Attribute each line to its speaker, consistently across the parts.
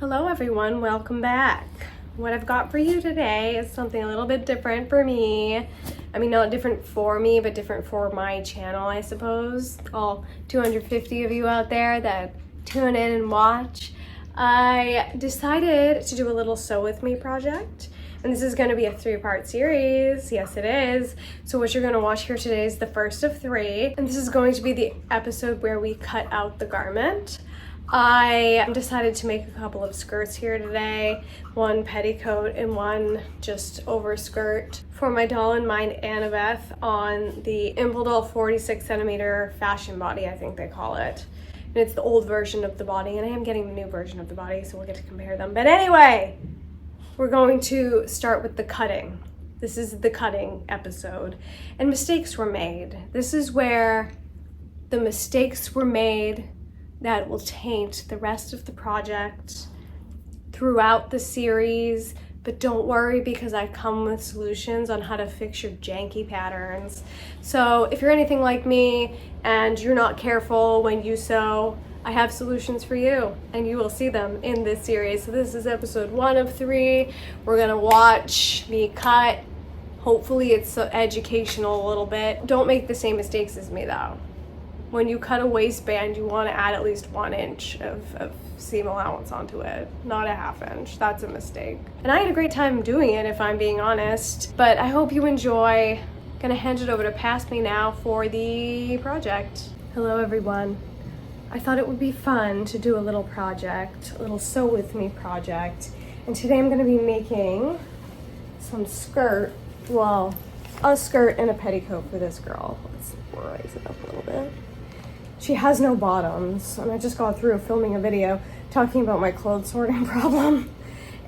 Speaker 1: Hello everyone, welcome back. What I've got for you today is something a little bit different for me. I mean, not different for me, but different for my channel, I suppose. All 250 of you out there that tune in and watch. I decided to do a little sew with me project. And this is going to be a 3-part series. Yes, it is. So what you're going to watch here today is the first of 3. And this is going to be the episode where we cut out the garment. I decided to make a couple of skirts here today, one petticoat and one just overskirt for my doll in mind, Annabeth, on the Doll 46 centimeter fashion body, I think they call it. And it's the old version of the body, and I am getting the new version of the body, so we'll get to compare them. But anyway, we're going to start with the cutting. This is the cutting episode, and mistakes were made. This is where the mistakes were made that will taint the rest of the project throughout the series. But don't worry, because I come with solutions on how to fix your janky patterns. So if you're anything like me and you're not careful when you sew, I have solutions for you, and you will see them in this series. So this is episode 1 of 3. We're gonna watch me cut. Hopefully it's educational a little bit. Don't make the same mistakes as me though. When you cut a waistband, you want to add at least 1 inch of seam allowance onto it, not a 1/2 inch. That's a mistake. And I had a great time doing it, if I'm being honest, but I hope you enjoy. Gonna hand it over to Past Me now for the project. Hello everyone. I thought it would be fun to do a little project, a little sew with me project. And today I'm gonna be making some skirt, well, a skirt and a petticoat for this girl. Let's raise it up a little bit. She has no bottoms, and I just got through filming a video talking about my clothes sorting problem.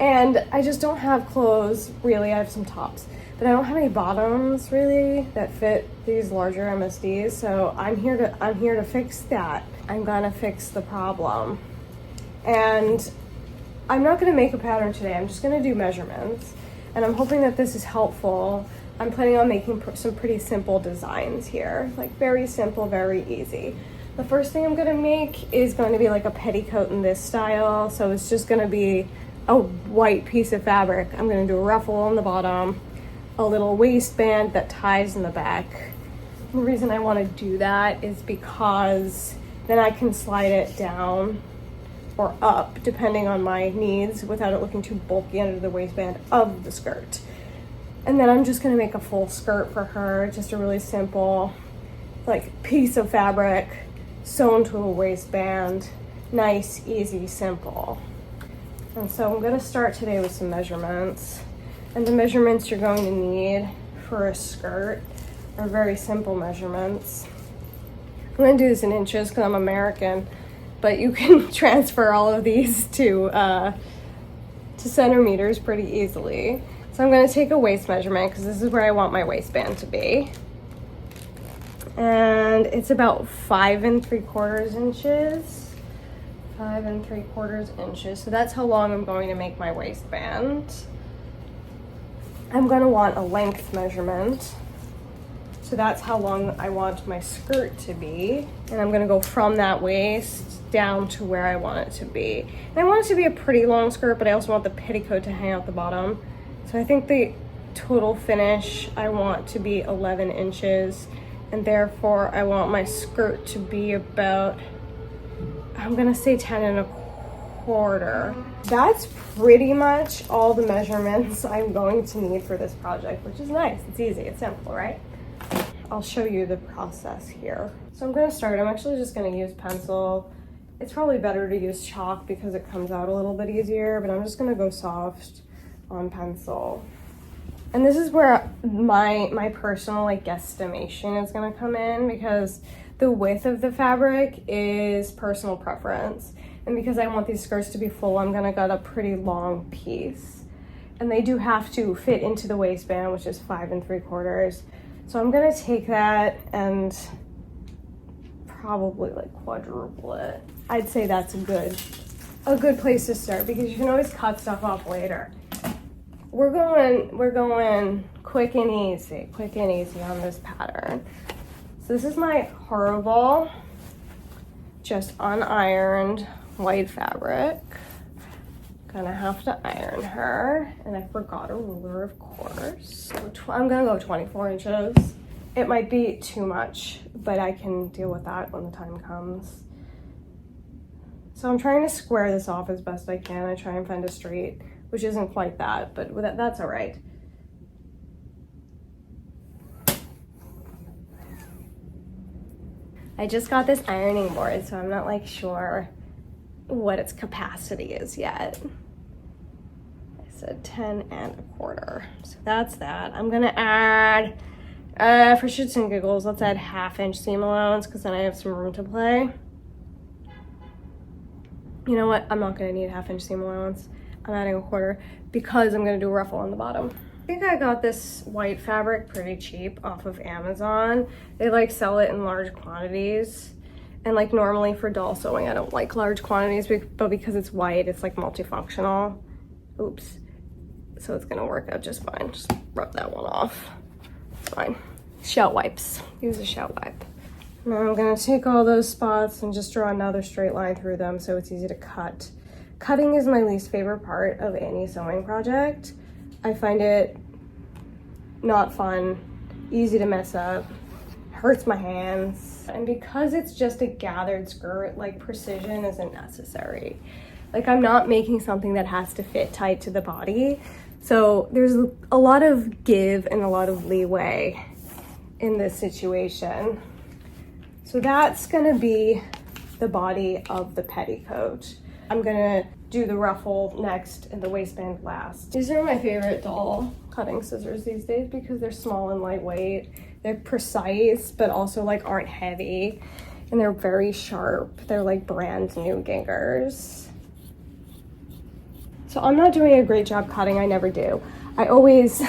Speaker 1: And I just don't have clothes, really. I have some tops, but I don't have any bottoms really that fit these larger MSDs. So I'm here to fix that. I'm gonna fix the problem. And I'm not gonna make a pattern today. I'm just gonna do measurements, and I'm hoping that this is helpful. I'm planning on making some pretty simple designs here, like very simple, very easy. The first thing I'm gonna make is going to be like a petticoat in this style. So it's just gonna be a white piece of fabric. I'm gonna do a ruffle on the bottom, a little waistband that ties in the back. The reason I wanna do that is because then I can slide it down or up, depending on my needs, without it looking too bulky under the waistband of the skirt. And then I'm just gonna make a full skirt for her, just a really simple, like, piece of fabric sewn to a waistband. Nice, easy, simple. And so I'm gonna start today with some measurements. And the measurements you're going to need for a skirt are very simple measurements. I'm gonna do this in inches because I'm American, but you can transfer all of these to centimeters pretty easily. So I'm gonna take a waist measurement because this is where I want my waistband to be. And it's about 5 3/4 inches. 5 3/4 inches. So that's how long I'm going to make my waistband. I'm gonna want a length measurement. So that's how long I want my skirt to be. And I'm gonna go from that waist down to where I want it to be. And I want it to be a pretty long skirt, but I also want the petticoat to hang out the bottom. So I think the total finish I want to be 11 inches, and therefore I want my skirt to be about, I'm gonna say 10 1/4. That's pretty much all the measurements I'm going to need for this project, which is nice. It's easy, it's simple, right? I'll show you the process here. So I'm gonna start, I'm actually just gonna use pencil. It's probably better to use chalk because it comes out a little bit easier, but I'm just gonna go soft on pencil. And this is where my personal like guesstimation is gonna come in, because the width of the fabric is personal preference. And because I want these skirts to be full, I'm gonna cut a pretty long piece. And they do have to fit into the waistband, which is 5 3/4. So I'm gonna take that and probably like quadruple it. I'd say that's a good place to start, because you can always cut stuff off later. We're going quick and easy on this pattern. So this is my horrible, just unironed white fabric. Gonna have to iron her, and I forgot a ruler, of course. So I'm gonna go 24 inches. It might be too much, but I can deal with that when the time comes. So I'm trying to square this off as best I can. I try and find a straight, which isn't quite that, but that's all right. I just got this ironing board, so I'm not like sure what its capacity is yet. I said 10 1/4. So that's that. I'm gonna add, for shits and giggles, let's add 1/2 inch seam allowance because then I have some room to play. You know what? I'm not gonna need 1/2 inch seam allowance. I'm adding 1/4 because I'm gonna do a ruffle on the bottom. I think I got this white fabric pretty cheap off of Amazon. They like sell it in large quantities. And like normally for doll sewing, I don't like large quantities, but because it's white, it's like multifunctional. Oops. So it's gonna work out just fine. Just rub that one off. It's fine. Shell wipes. Use a shell wipe. Now I'm gonna take all those spots and just draw another straight line through them so it's easy to cut. Cutting is my least favorite part of any sewing project. I find it not fun, easy to mess up, hurts my hands. And because it's just a gathered skirt, like precision isn't necessary. Like I'm not making something that has to fit tight to the body. So there's a lot of give and a lot of leeway in this situation. So that's gonna be the body of the petticoat. I'm gonna do the ruffle next and the waistband last. These are my favorite doll cutting scissors these days because they're small and lightweight. They're precise, but also like aren't heavy. And they're very sharp. They're like brand new Gingers. So I'm not doing a great job cutting, I never do. I always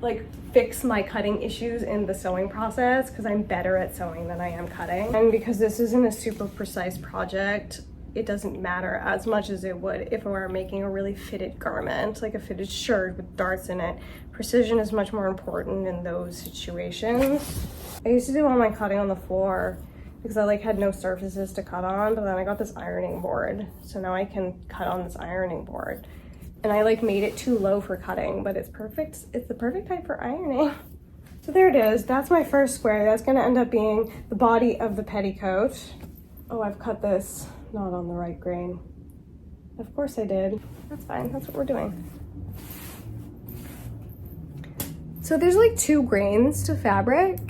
Speaker 1: like fix my cutting issues in the sewing process because I'm better at sewing than I am cutting. And because this isn't a super precise project, it doesn't matter as much as it would if I were making a really fitted garment, like a fitted shirt with darts in it. Precision is much more important in those situations. I used to do all my cutting on the floor because I like had no surfaces to cut on, but then I got this ironing board. So now I can cut on this ironing board. And I like made it too low for cutting, but it's perfect. It's the perfect height for ironing. So there it is. That's my first square. That's gonna end up being the body of the petticoat. Oh, I've cut this not on the right grain. Of course I did. That's fine, that's what we're doing. So there's like 2 grains to fabric,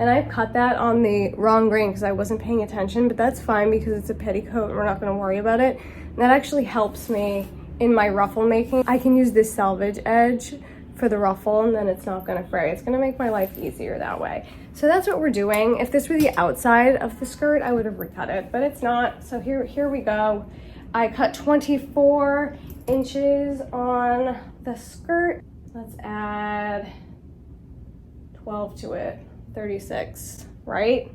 Speaker 1: and I cut that on the wrong grain because I wasn't paying attention, but that's fine because it's a petticoat and we're not gonna worry about it. And that actually helps me in my ruffle making. I can use this selvage edge for the ruffle and then it's not gonna fray. It's gonna make my life easier that way. So that's what we're doing. If this were the outside of the skirt, I would have recut it, but it's not. So here we go. I cut 24 inches on the skirt. Let's add 12 to it, 36, right?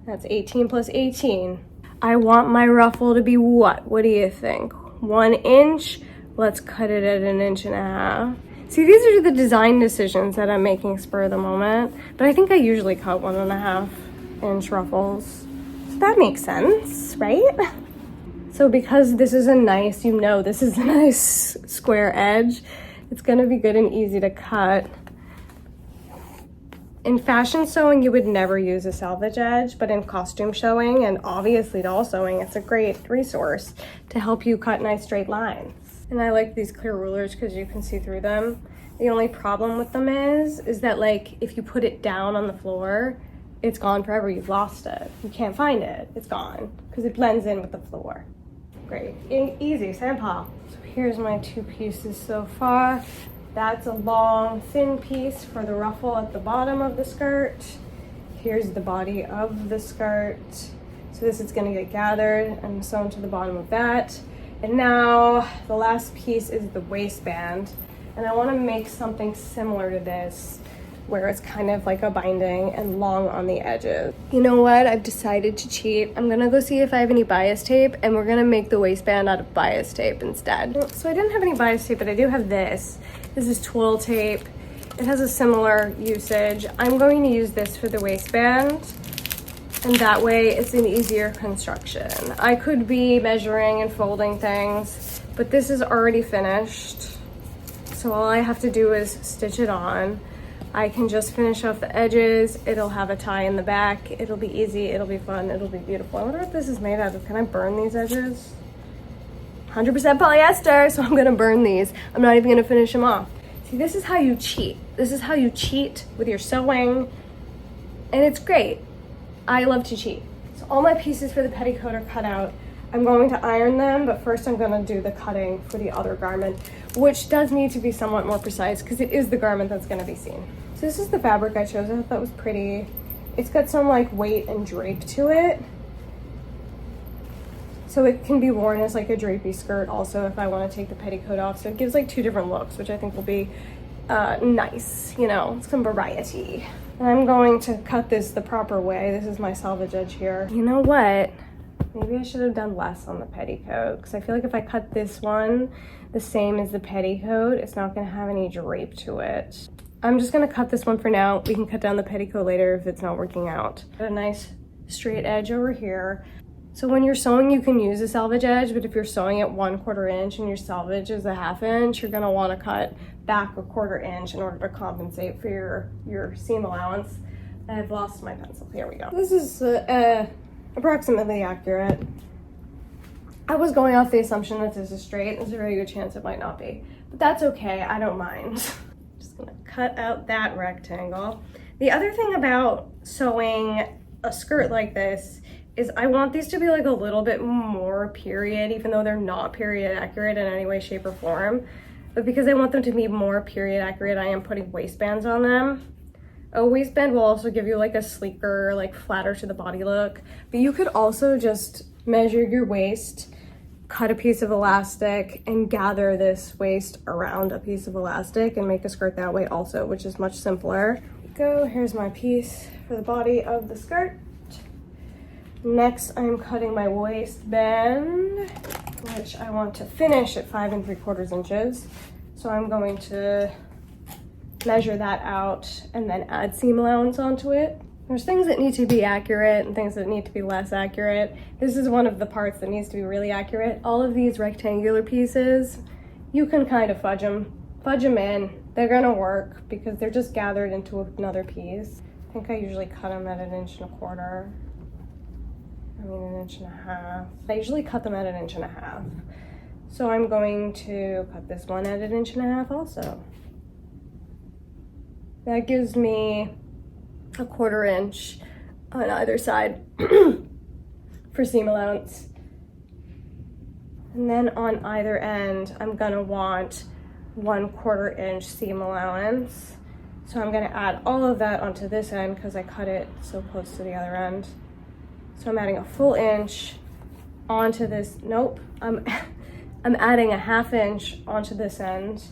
Speaker 1: That's 18 plus 18. I want my ruffle to be what? What do you think? 1 inch? Let's cut it at 1.5 inches. See, these are the design decisions that I'm making spur of the moment, but I think I usually cut 1.5 inch ruffles. So that makes sense, right? So because this is a nice, this is a nice square edge, it's gonna be good and easy to cut. In fashion sewing, you would never use a selvage edge, but in costume sewing and obviously doll sewing, it's a great resource to help you cut nice straight lines. And I like these clear rulers because you can see through them. The only problem with them is that like if you put it down on the floor, it's gone forever. You've lost it. You can't find it. It's gone because it blends in with the floor. Great, easy, simple. So here's my 2 pieces so far. That's a long, thin piece for the ruffle at the bottom of the skirt. Here's the body of the skirt. So this is gonna get gathered and sewn to the bottom of that. And now the last piece is the waistband. And I wanna make something similar to this where it's kind of like a binding and long on the edges. You know what? I've decided to cheat. I'm gonna go see if I have any bias tape and we're gonna make the waistband out of bias tape instead. So I didn't have any bias tape, but I do have this. This is twill tape. It has a similar usage. I'm going to use this for the waistband. And that way it's an easier construction. I could be measuring and folding things, but this is already finished. So all I have to do is stitch it on. I can just finish off the edges. It'll have a tie in the back. It'll be easy, it'll be fun, it'll be beautiful. I wonder what this is made out of. Can I burn these edges? 100% polyester, so I'm gonna burn these. I'm not even gonna finish them off. See, this is how you cheat. This is how you cheat with your sewing, and it's great. I love to cheat. So all my pieces for the petticoat are cut out. I'm going to iron them, but first I'm gonna do the cutting for the other garment, which does need to be somewhat more precise because it is the garment that's gonna be seen. So this is the fabric I chose. I thought that was pretty. It's got some like weight and drape to it. So it can be worn as like a drapey skirt also if I wanna take the petticoat off. So it gives like two different looks, which I think will be nice, you know, some variety. And I'm going to cut this the proper way. This is my selvage edge here. You know what? Maybe I should have done less on the petticoat because I feel like if I cut this one the same as the petticoat, it's not gonna have any drape to it. I'm just gonna cut this one for now. We can cut down the petticoat later if it's not working out. Got a nice straight edge over here. So when you're sewing, you can use a selvage edge, but if you're sewing at 1/4 inch and your selvage is a 1/2 inch, you're gonna wanna cut back a 1/4 inch in order to compensate for your seam allowance. I've lost my pencil, here we go. This is approximately accurate. I was going off the assumption that this is straight. There's a very good chance it might not be, but that's okay, I don't mind. Just gonna cut out that rectangle. The other thing about sewing a skirt like this is I want these to be like a little bit more period, even though they're not period accurate in any way, shape, or form. But because I want them to be more period accurate, I am putting waistbands on them. A waistband will also give you like a sleeker, like flatter to the body look. But you could also just measure your waist, cut a piece of elastic, and gather this waist around a piece of elastic and make a skirt that way also, which is much simpler. Here's my piece for the body of the skirt. Next, I'm cutting my waistband, which I want to finish at 5 3/4 inches. So I'm going to measure that out and then add seam allowance onto it. There's things that need to be accurate and things that need to be less accurate. This is one of the parts that needs to be really accurate. All of these rectangular pieces, you can kind of fudge them in. They're gonna work because they're just gathered into another piece. I think I usually cut them at 1 1/4. I mean 1 1/2 inches. I usually cut them at 1 1/2 inches. So I'm going to cut this one at 1 1/2 inches also. That gives me 1/4 inch on either side for seam allowance. And then on either end, I'm gonna want 1/4 inch seam allowance. So I'm gonna add all of that onto this end because I cut it so close to the other end. So I'm adding a full inch onto this, nope, I'm adding a 1/2 inch onto this end.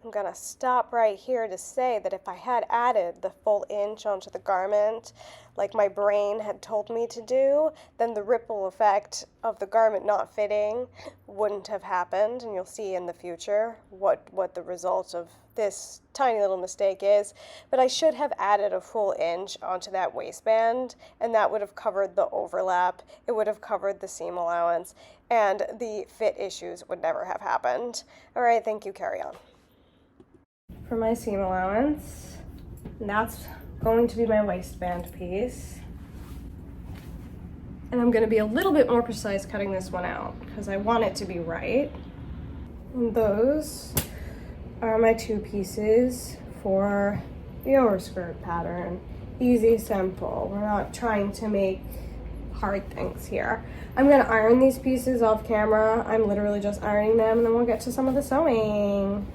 Speaker 1: I'm gonna stop right here to say that if I had added the full inch onto the garment, like my brain had told me to do, then the ripple effect of the garment not fitting wouldn't have happened, and you'll see in the future what the result of this tiny little mistake is. But I should have added a full inch onto that waistband, and that would have covered the overlap, it would have covered the seam allowance, and the fit issues would never have happened. All right, thank you, carry on. For my seam allowance, that's going to be my waistband piece. And I'm going to be a little bit more precise cutting this one out because I want it to be right. And those are my 2 pieces for the overskirt pattern. Easy, simple. We're not trying to make hard things here. I'm going to iron these pieces off camera. I'm literally just ironing them and then we'll get to some of the sewing.